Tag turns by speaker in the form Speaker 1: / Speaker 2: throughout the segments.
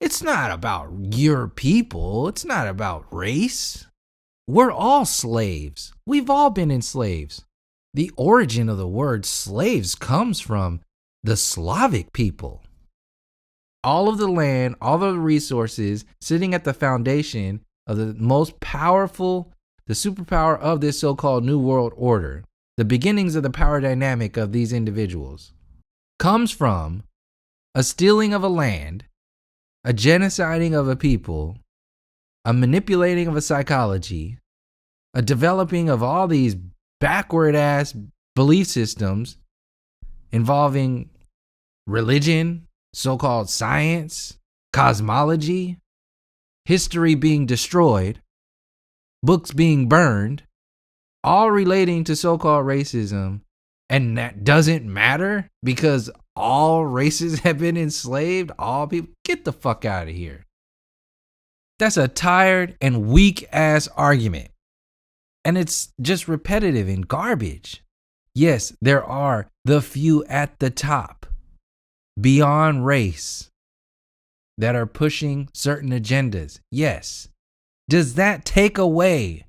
Speaker 1: It's not about your people. It's not about race. We're all slaves. We've all been enslaved. The origin of the word slaves comes from the Slavic people. All of the land, all of the resources sitting at the foundation of the most powerful, the superpower of this so-called New World Order, the beginnings of the power dynamic of these individuals, comes from a stealing of a land, a genociding of a people, a manipulating of a psychology, a developing of all these backward ass belief systems involving religion, so-called science, cosmology, history being destroyed, books being burned, all relating to so-called racism. And that doesn't matter because all races have been enslaved. All people, get the fuck out of here. That's a tired and weak ass argument. And it's just repetitive and garbage. Yes, there are the few at the top, beyond race, that are pushing certain agendas. Yes. Does that take away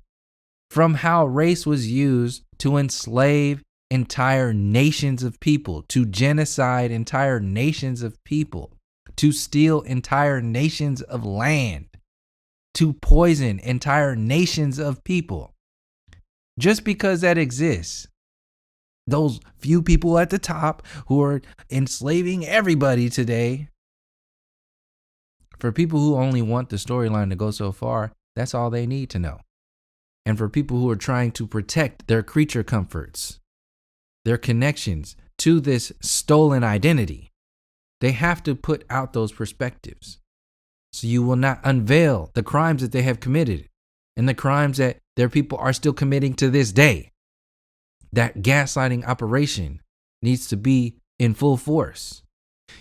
Speaker 1: from how race was used to enslave entire nations of people, to genocide entire nations of people, to steal entire nations of land, to poison entire nations of people? Just because that exists, those few people at the top who are enslaving everybody today, for people who only want the storyline to go so far, that's all they need to know. And for people who are trying to protect their creature comforts, their connections to this stolen identity, they have to put out those perspectives. So you will not unveil the crimes that they have committed and the crimes that their people are still committing to this day. That gaslighting operation needs to be in full force.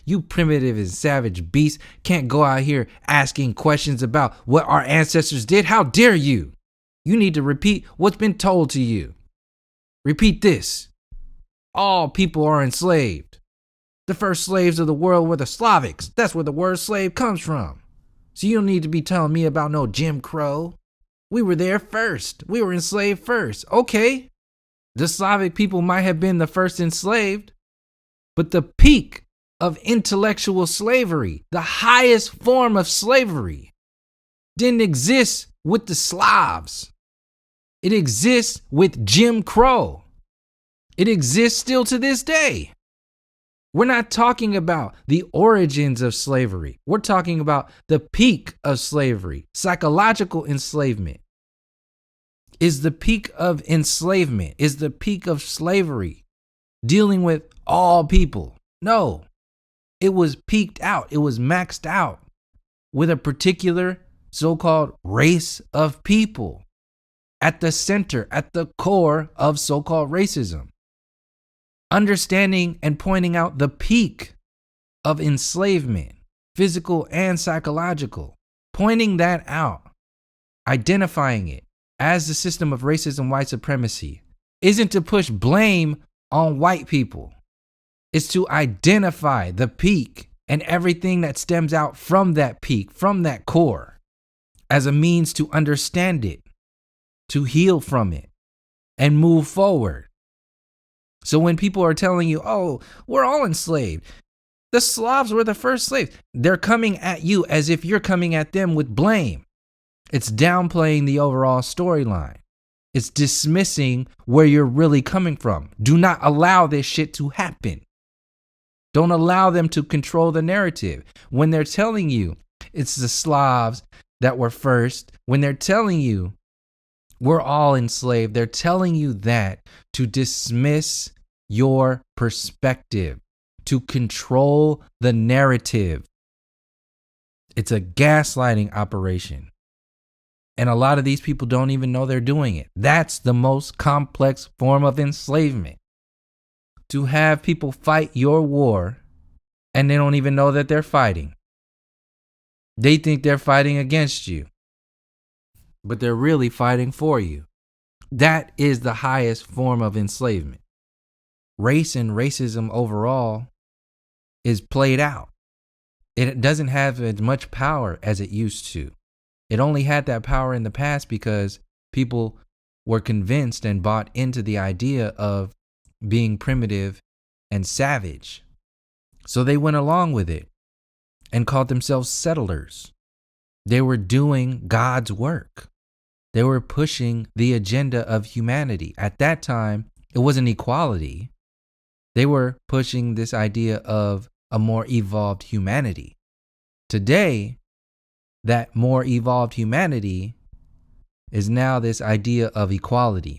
Speaker 1: You primitive and savage beasts can't go out here asking questions about what our ancestors did. How dare you? You need to repeat what's been told to you. Repeat this. All people are enslaved. The first slaves of the world were the Slavics. That's where the word slave comes from. So you don't need to be telling me about no Jim Crow. We were there first. We were enslaved first. Okay. The Slavic people might have been the first enslaved, but the peak of intellectual slavery, the highest form of slavery, didn't exist with the Slavs. It exists with Jim Crow. It exists still to this day. We're not talking about the origins of slavery. We're talking about the peak of slavery. Psychological enslavement is the peak of enslavement, is the peak of slavery, dealing with all people. No, it was peaked out. It was maxed out with a particular so-called race of people at the center, at the core of so-called racism. Understanding and pointing out the peak of enslavement, physical and psychological, pointing that out, identifying it as the system of racism, white supremacy, isn't to push blame on white people. It's to identify the peak and everything that stems out from that peak, from that core, as a means to understand it, to heal from it, and move forward. So when people are telling you, oh, we're all enslaved, the Slavs were the first slaves, they're coming at you as if you're coming at them with blame. It's downplaying the overall storyline. It's dismissing where you're really coming from. Do not allow this shit to happen. Don't allow them to control the narrative. When they're telling you it's the Slavs that were first, when they're telling you we're all enslaved, they're telling you that to dismiss your perspective, to control the narrative. It's a gaslighting operation. And a lot of these people don't even know they're doing it. That's the most complex form of enslavement. To have people fight your war and they don't even know that they're fighting. They think they're fighting against you, but they're really fighting for you. That is the highest form of enslavement. Race and racism overall is played out. It doesn't have as much power as it used to. It only had that power in the past because people were convinced and bought into the idea of being primitive and savage. So they went along with it and called themselves settlers. They were doing God's work. They were pushing the agenda of humanity. At that time, it wasn't equality. They were pushing this idea of a more evolved humanity. Today, that more evolved humanity is now this idea of equality.